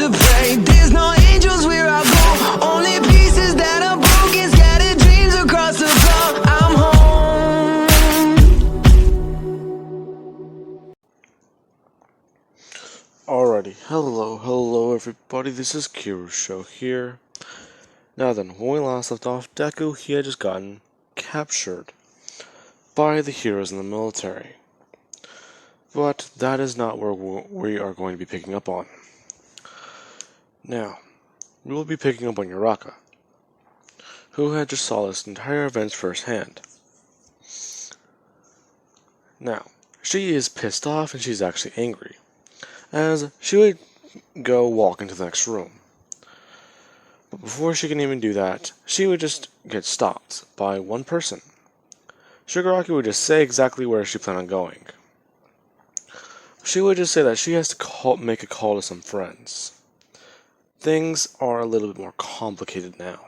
to pray. There's no angels where I go, only pieces that are broken, scattered dreams across the floor. I'm home. Alrighty, hello everybody, this is Jiro's show here. Now then, when we last left off, Deku, he had just gotten captured by the heroes in the military. But that is not where we are going to be picking up on. Now, we will be picking up on Urraca, who had just saw this entire event firsthand. Now, she is pissed off and she's actually angry, as she would go walk into the next room. But before she can even do that, she would just get stopped by one person. Shigaraki would just say exactly where she planned on going. She would just say that she has to make a call to some friends. Things are a little bit more complicated now.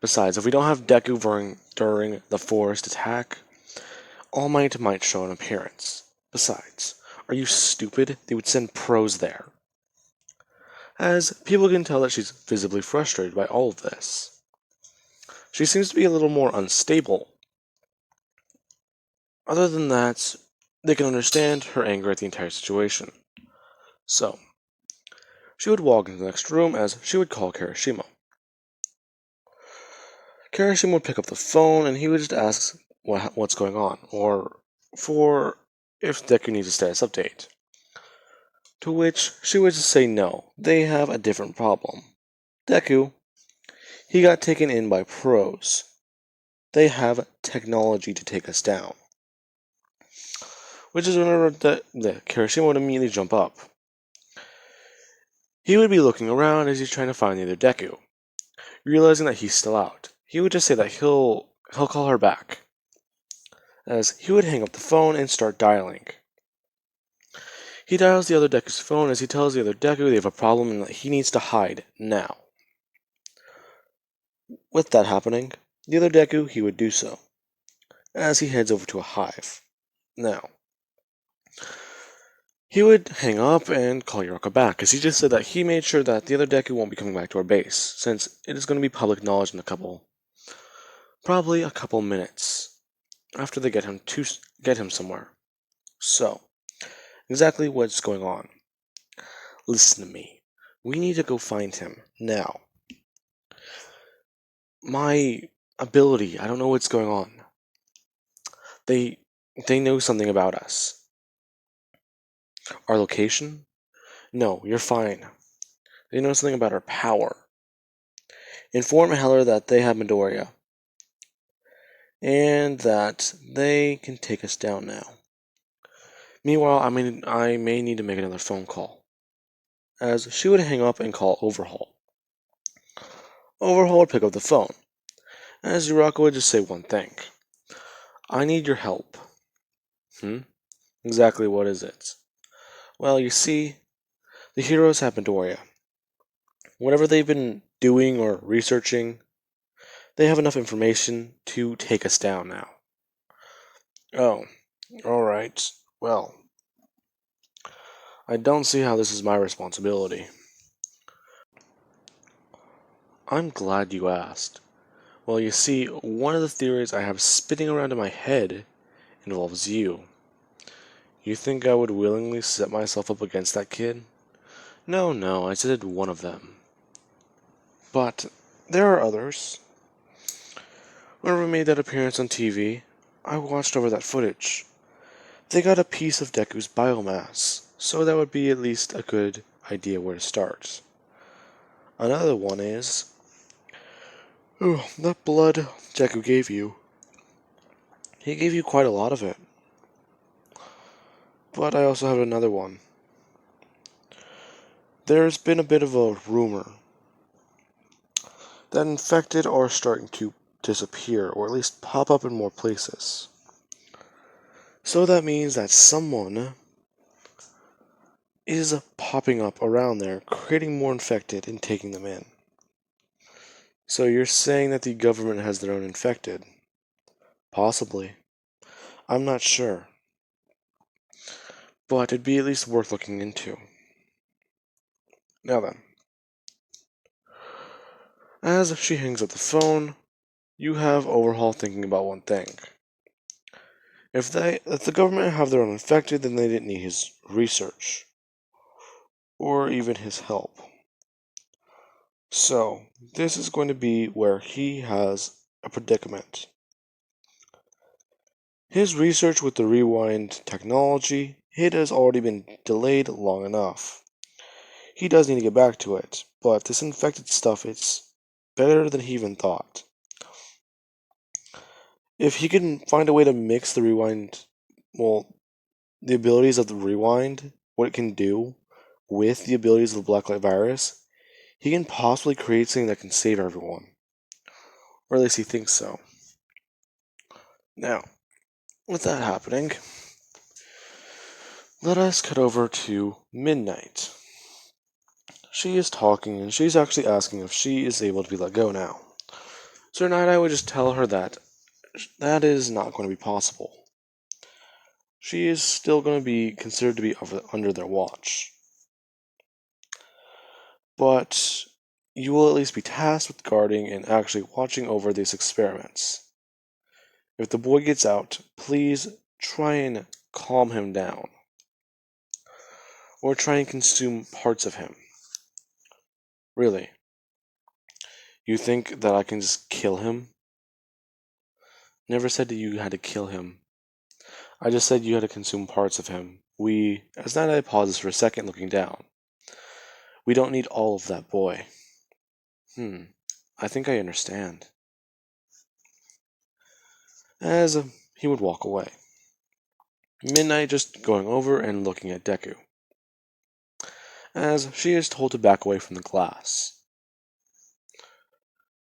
Besides, if we don't have Deku during the forest attack, All Might might show an appearance. Besides, are you stupid? They would send pros there. As people can tell that she's visibly frustrated by all of this. She seems to be a little more unstable. Other than that, they can understand her anger at the entire situation. So, she would walk into the next room as she would call Kirishima. Kirishima would pick up the phone and he would just ask what's going on, or for if Deku needs a status update. To which she would just say no, they have a different problem. Deku, he got taken in by pros. They have technology to take us down. Which is whenever the Kirishima would immediately jump up. He would be looking around as he's trying to find the other Deku. Realizing that he's still out, he would just say that he'll call her back. As he would hang up the phone and start dialing. He dials the other Deku's phone as he tells the other Deku they have a problem and that he needs to hide now. With that happening, the other Deku, he would do so, as he heads over to a hive. Now, he would hang up and call Urraca back, as he just said that he made sure that the other Deku won't be coming back to our base, since it is going to be public knowledge in probably a couple minutes, after they get him somewhere. So, exactly what's going on. Listen to me. We need to go find him, now. My ability, I don't know what's going on. They know something about us. Our location? No, you're fine. They know something about our power. Inform Heller that they have Midoriya. And that they can take us down now. Meanwhile, I may need to make another phone call. As she would hang up and call Overhaul. Overhaul would pick up the phone. As Urraca would just say one thing. I need your help. Exactly what is it? Well, you see, the heroes have Midoriya. Whatever they've been doing or researching, they have enough information to take us down now. Oh, alright. Well, I don't see how this is my responsibility. I'm glad you asked. Well, you see, one of the theories I have spinning around in my head involves you. You think I would willingly set myself up against that kid? No, I said one of them. But there are others. Whenever we made that appearance on TV, I watched over that footage. They got a piece of Deku's biomass, so that would be at least a good idea where to start. Another one is... that blood Deku gave you. He gave you quite a lot of it. But I also have another one. There's been a bit of a rumor that infected are starting to disappear, or at least pop up in more places. So that means that someone is popping up around there, creating more infected and taking them in. So you're saying that the government has their own infected? Possibly. I'm not sure. But it'd be at least worth looking into. Now then, as she hangs up the phone, you have Overhaul thinking about one thing. If the government have their own infected, then they didn't need his research. Or even his help. So, this is going to be where he has a predicament. His research with the rewind technology, it has already been delayed long enough. He does need to get back to it, but this infected stuff, it's better than he even thought. If he can find a way to mix the rewind, well, the abilities of the rewind, what it can do, with the abilities of the Blacklight virus, he can possibly create something that can save everyone. Or at least he thinks so. Now, with that happening, let us cut over to Midnight. She is talking and she's actually asking if she is able to be let go now. So tonight I would just tell her that that is not going to be possible. She is still going to be considered to be under their watch. But you will at least be tasked with guarding and actually watching over these experiments. If the boy gets out, please try and calm him down. Or try and consume parts of him. Really? You think that I can just kill him? Never said that you had to kill him. I just said you had to consume parts of him. As Night Eye pauses for a second looking down. We don't need all of that boy. I think I understand. As he would walk away. Midnight just going over and looking at Deku. As she is told to back away from the glass.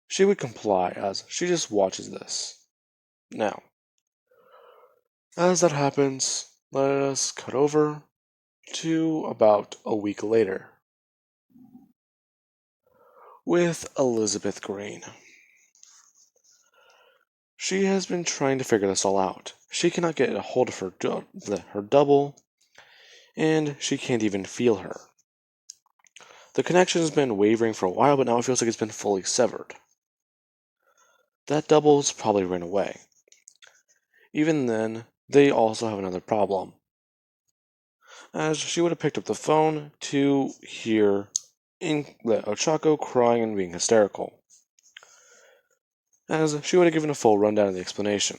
She would comply as she just watches this. Now, as that happens, let us cut over to about a week later. With Elizabeth Green. She has been trying to figure this all out. She cannot get a hold of her double, and she can't even feel her. The connection has been wavering for a while, but now it feels like it's been fully severed. That double's probably ran away. Even then, they also have another problem. As she would have picked up the phone to hear Ochako crying and being hysterical. As she would have given a full rundown of the explanation.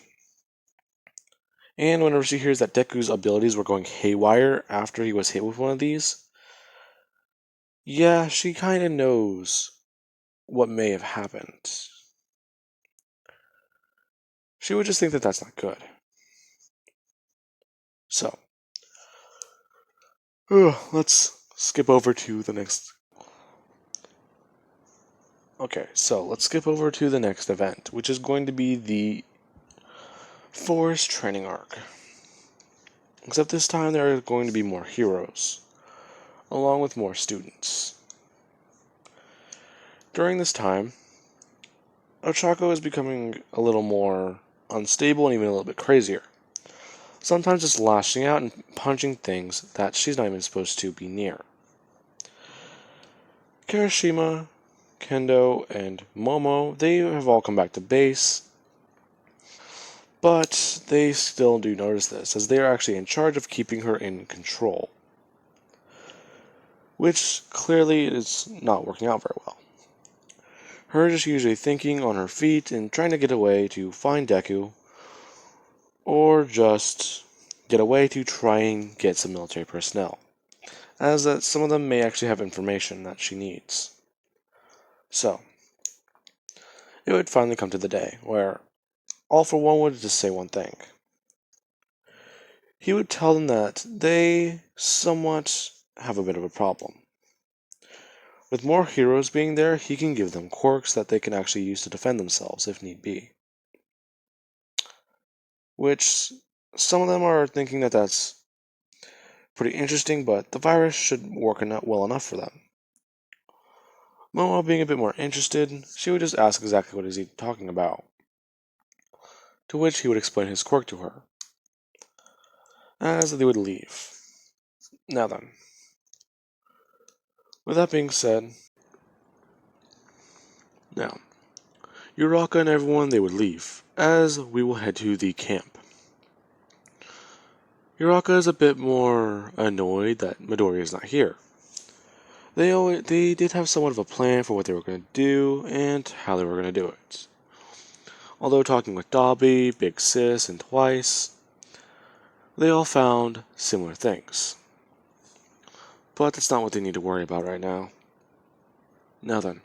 And whenever she hears that Deku's abilities were going haywire after he was hit with one of these, yeah, she kind of knows what may have happened. She would just think that that's not good. So, let's skip over to the next. Okay, so let's skip over to the next event, which is going to be the Forest Training Arc. Except this time there are going to be more heroes, along with more students. During this time, Ochako is becoming a little more unstable and even a little bit crazier. Sometimes just lashing out and punching things that she's not even supposed to be near. Kirishima, Kendo, and Momo, they have all come back to base, but they still do notice this, as they are actually in charge of keeping her in control. Which clearly is not working out very well. Her just usually thinking on her feet and trying to get away to find Deku, or just get away to try and get some military personnel, as that some of them may actually have information that she needs. So, it would finally come to the day where All for One would just say one thing. He would tell them that they somewhat have a bit of a problem. With more heroes being there, he can give them quirks that they can actually use to defend themselves if need be. Which, some of them are thinking that that's pretty interesting, but the virus should work well enough for them. Momo being a bit more interested, she would just ask exactly what is he talking about. To which he would explain his quirk to her. As they would leave. Now then. With that being said, now, Urraca and everyone, they would leave, as we will head to the camp. Urraca is a bit more annoyed that Midori is not here. They did have somewhat of a plan for what they were going to do and how they were going to do it. Although talking with Dobby, Big Sis, and Twice, they all found similar things. But that's not what they need to worry about right now. Now then.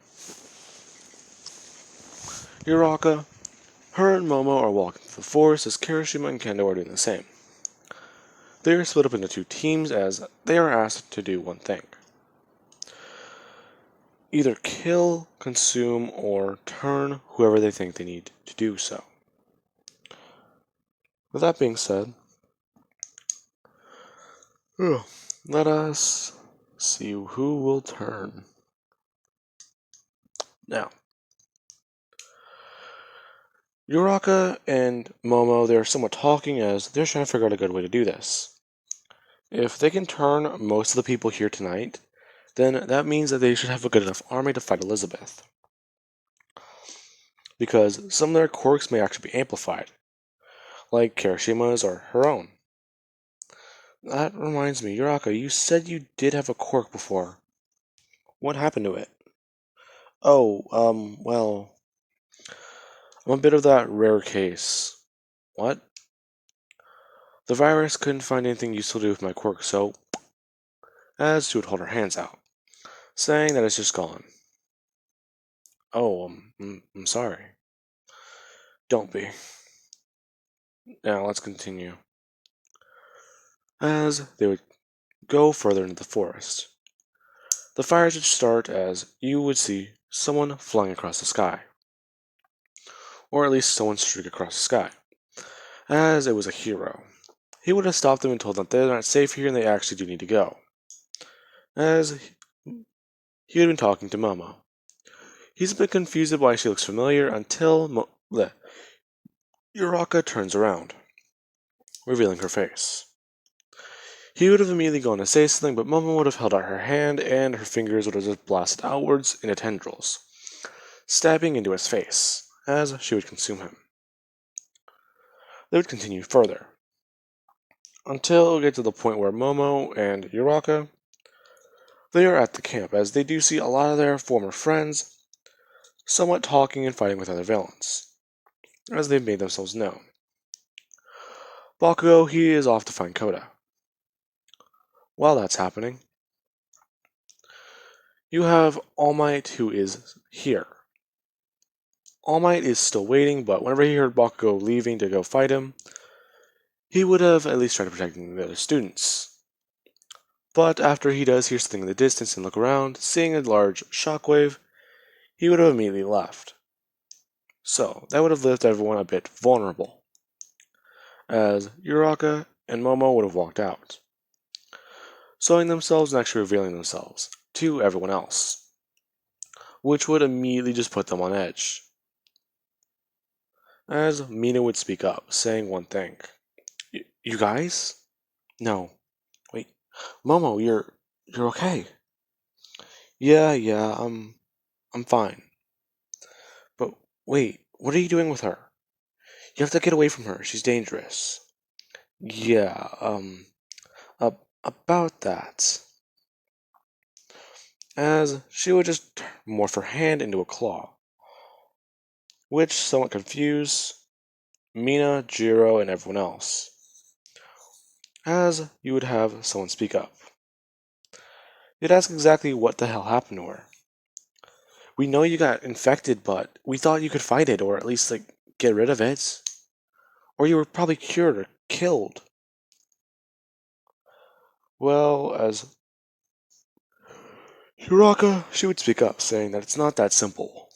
Urraca, her and Momo are walking through the forest as Kirishima and Kenda are doing the same. They are split up into two teams as they are asked to do one thing. Either kill, consume, or turn whoever they think they need to do so. With that being said, let us see who will turn. Now, Urraca and Momo, they're somewhat talking as they're trying to figure out a good way to do this. If they can turn most of the people here tonight, then that means that they should have a good enough army to fight Elizabeth. Because some of their quirks may actually be amplified, like Kirishima's or her own. That reminds me, Urraca, you said you did have a quirk before. What happened to it? Oh, well, I'm a bit of that rare case. What? The virus couldn't find anything useful to do with my quirk, so... As she would hold her hands out, saying that it's just gone. Oh, I'm sorry. Don't be. Now, let's continue. As they would go further into the forest, the fires would start as you would see someone flying across the sky. Or at least someone streak across the sky. As it was a hero. He would have stopped them and told them they're not safe here and they actually do need to go. As he had been talking to Momo. He's a bit confused at why she looks familiar until Urraca turns around, revealing her face. He would have immediately gone to say something, but Momo would have held out her hand and her fingers would have just blasted outwards into tendrils, stabbing into his face, as she would consume him. They would continue further, until we get to the point where Momo and Urraca, they are at the camp, as they do see a lot of their former friends somewhat talking and fighting with other villains, as they've made themselves known. Bakugo, he is off to find Koda. While that's happening, you have All Might who is here. All Might is still waiting, but whenever he heard Bakugo leaving to go fight him, he would have at least tried to protect the other students. But after he does hear something in the distance and look around, seeing a large shockwave, he would have immediately left. So, that would have left everyone a bit vulnerable, as Urraca and Momo would have walked out, showing themselves and actually revealing themselves to everyone else, which would immediately just put them on edge. As Mina would speak up, saying one thing. You guys? No. Wait. Momo, you're okay. Yeah, I'm fine. But wait, what are you doing with her? You have to get away from her. She's dangerous. Yeah, about that. As she would just morph her hand into a claw, which somewhat confused Mina, Jiro, and everyone else. As you would have someone speak up. You'd ask exactly what the hell happened to her. We know you got infected, but we thought you could fight it, or at least, get rid of it. Or you were probably cured or killed. Well, as Urraca, she would speak up, saying that it's not that simple.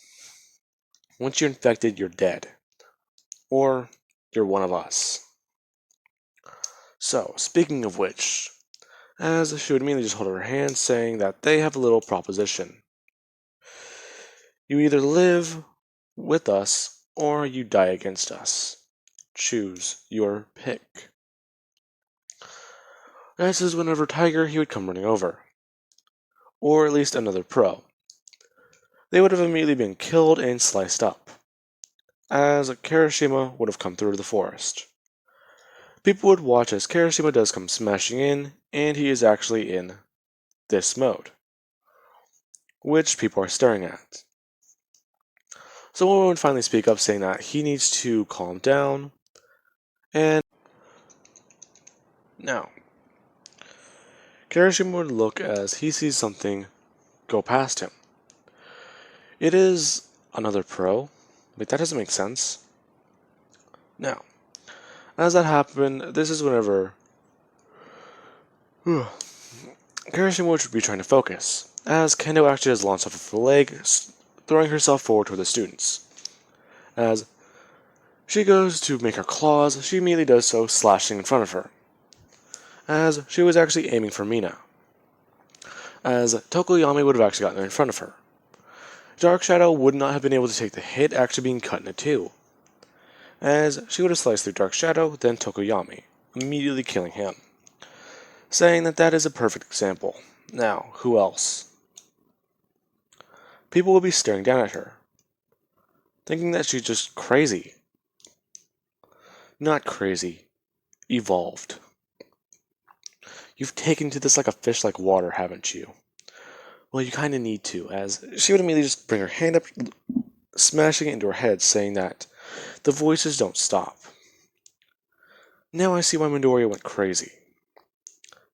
Once you're infected, you're dead. Or you're one of us. So, speaking of which, as she would immediately just hold her hand, saying that they have a little proposition. You either live with us, or you die against us. Choose your pick. This is whenever Tiger, he would come running over. or at least another pro, they would have immediately been killed and sliced up, as Kirishima would have come through the forest. People would watch as Kirishima does come smashing in, and he is actually in this mode, which people are staring at. Someone would finally speak up saying that he needs to calm down, and now, Kirishima would look as he sees something go past him. It is another pro. Wait, that doesn't make sense. Now, as that happened, this is whenever Kirishima would be trying to focus, as Kendo actually has launched off of her leg, throwing herself forward toward the students. As she goes to make her claws, she immediately does so, slashing in front of her, as she was actually aiming for Mina, as Tokoyami would have actually gotten in front of her. Dark Shadow would not have been able to take the hit, actually being cut into two, as she would have sliced through Dark Shadow, then Tokoyami, immediately killing him, saying that that is a perfect example. Now, who else? People will be staring down at her, thinking that she's just crazy. Not crazy, evolved. You've taken to this like a fish like water, haven't you? Well, you kinda need to, as she would immediately just bring her hand up, smashing it into her head, saying that the voices don't stop. Now I see why Midoriya went crazy,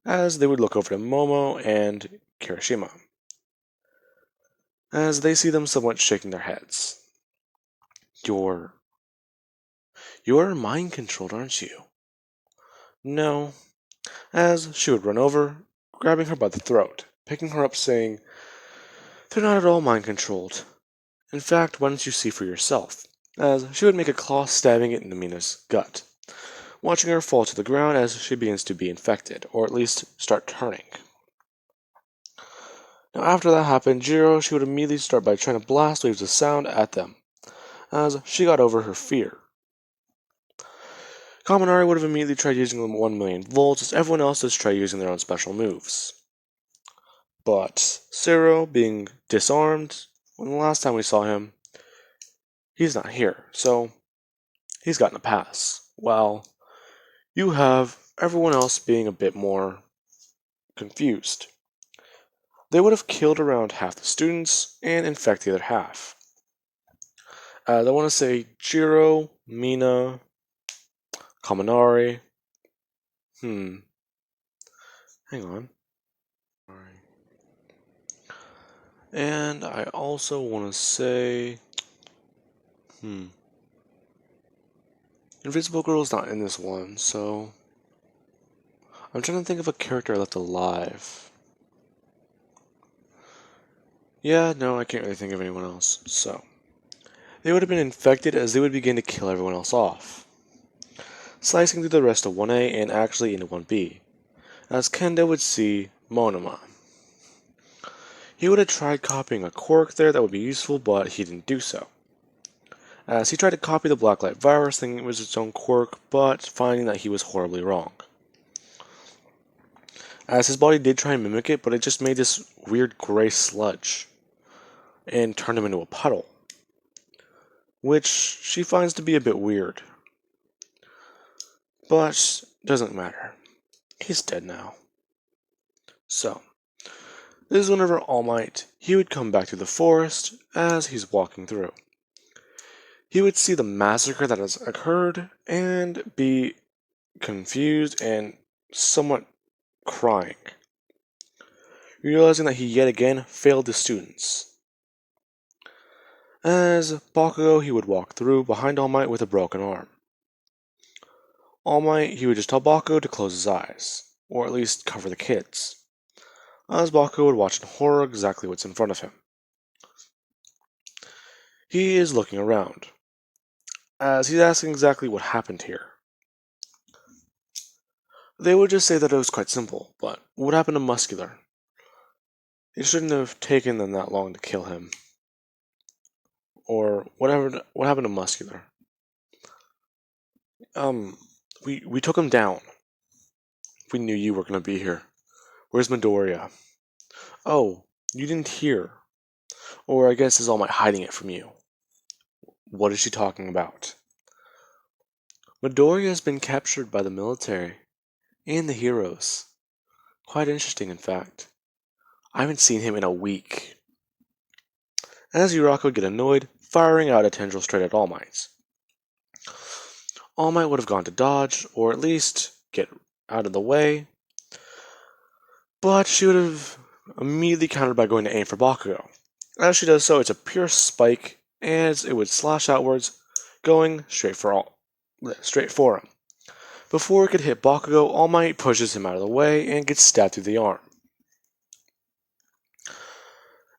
as they would look over to Momo and Kirishima, as they see them somewhat shaking their heads. You're mind controlled, aren't you? No, as she would run over, grabbing her by the throat, picking her up, saying, "They're not at all mind controlled. In fact, why don't you see for yourself?" As she would make a claw, stabbing it into Mina's gut, watching her fall to the ground as she begins to be infected, or at least start turning. Now after that happened, Jiro, she would immediately start by trying to blast waves of sound at them, as she got over her fear. Kaminari would have immediately tried using the 1,000,000 volts, as everyone else has tried using their own special moves. But Zero, being disarmed, when the last time we saw him, he's not here, so he's gotten a pass, while you have everyone else being a bit more confused. They would have killed around half the students and infected the other half. I want to say Jiro, Mina, Kaminari. Hang on. And I also want to say, Invisible Girl's not in this one, so I'm trying to think of a character I left alive. Yeah, no, I can't really think of anyone else, so they would have been infected as they would begin to kill everyone else off, slicing through the rest of 1A and actually into 1B, as Kenda would see Monoma. He would have tried copying a quirk there that would be useful, but he didn't do so, as he tried to copy the Blacklight virus thinking it was its own quirk, but finding that he was horribly wrong, as his body did try and mimic it, but it just made this weird gray sludge and turned him into a puddle, which she finds to be a bit weird. But doesn't matter. He's dead now. So, this is whenever All Might, he would come back to the forest as he's walking through. He would see the massacre that has occurred and be confused and somewhat crying, realizing that he yet again failed the students. As Bakugo, he would walk through behind All Might with a broken arm. All Might, he would just tell Bakugo to close his eyes, or at least cover the kids, as Bakugo would watch in horror exactly what's in front of him. He is looking around, as he's asking exactly what happened here. They would just say that it was quite simple, but what happened to Muscular? It shouldn't have taken them that long to kill him. Or what happened to Muscular? We took him down. We knew you were gonna be here. Where's Midoriya? Oh, You didn't hear. Or I guess is All Might hiding it from you? What is she talking about? Midoriya has been captured by the military and the heroes. Quite interesting, in fact. I haven't seen him in a week. As Urraca would get annoyed, firing out a tendril straight at All Might. All Might would have gone to dodge, or at least get out of the way, but she would have immediately countered by going to aim for Bakugo. As she does so, it's a pure spike, and it would slash outwards, going straight for him. Before it could hit Bakugo, All Might pushes him out of the way and gets stabbed through the arm.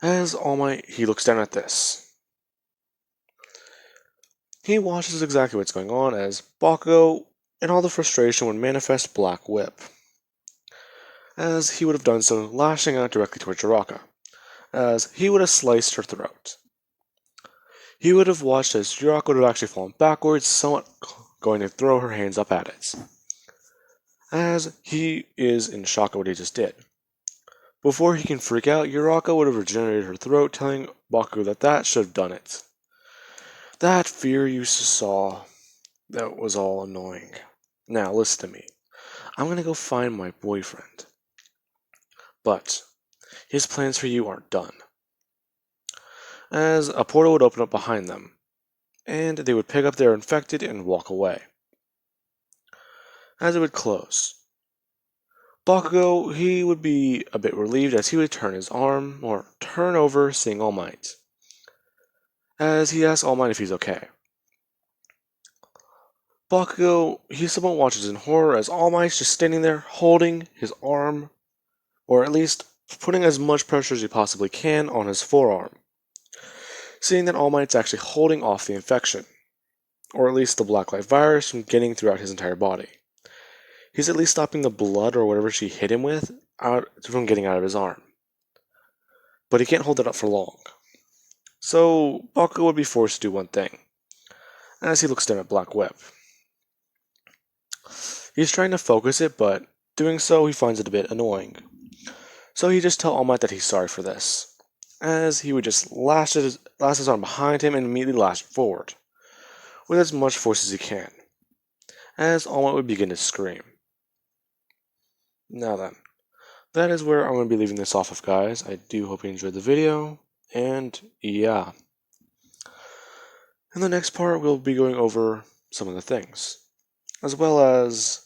As All Might, he looks down at this. He watches exactly what's going on as Bakugo, in all the frustration, would manifest Black Whip. As he would have done so, lashing out directly towards Urraca, as he would have sliced her throat. He would have watched as Urraca would have actually fallen backwards, somewhat going to throw her hands up at it, as he is in shock at what he just did. Before he can freak out, Urraca would have regenerated her throat, telling Bakugo that should have done it. That fear you saw, that was all annoying. Now, listen to me. I'm gonna go find my boyfriend. But his plans for you aren't done. As a portal would open up behind them, and they would pick up their infected and walk away. As it would close, Bakugo, he would be a bit relieved as he would turn his arm, or turn over, seeing All Might. As he asks All Might if he's okay. Bakugo, he somewhat watches in horror as All Might's just standing there, holding his arm, or at least putting as much pressure as he possibly can on his forearm. Seeing that All Might's actually holding off the infection, or at least the Blacklight virus from getting throughout his entire body. He's at least stopping the blood or whatever she hit him with from getting out of his arm. But he can't hold it up for long. So Bakugo would be forced to do one thing, as he looks down at Black Whip. He's trying to focus it, but doing so he finds it a bit annoying. So he just tells All Might that he's sorry for this, as he would just lash his arm behind him and immediately lash it forward, with as much force as he can, as All Might would begin to scream. Now then, that is where I'm going to be leaving this off of, guys. I do hope you enjoyed the video, and yeah. In the next part, we'll be going over some of the things, as well as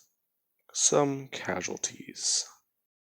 some casualties.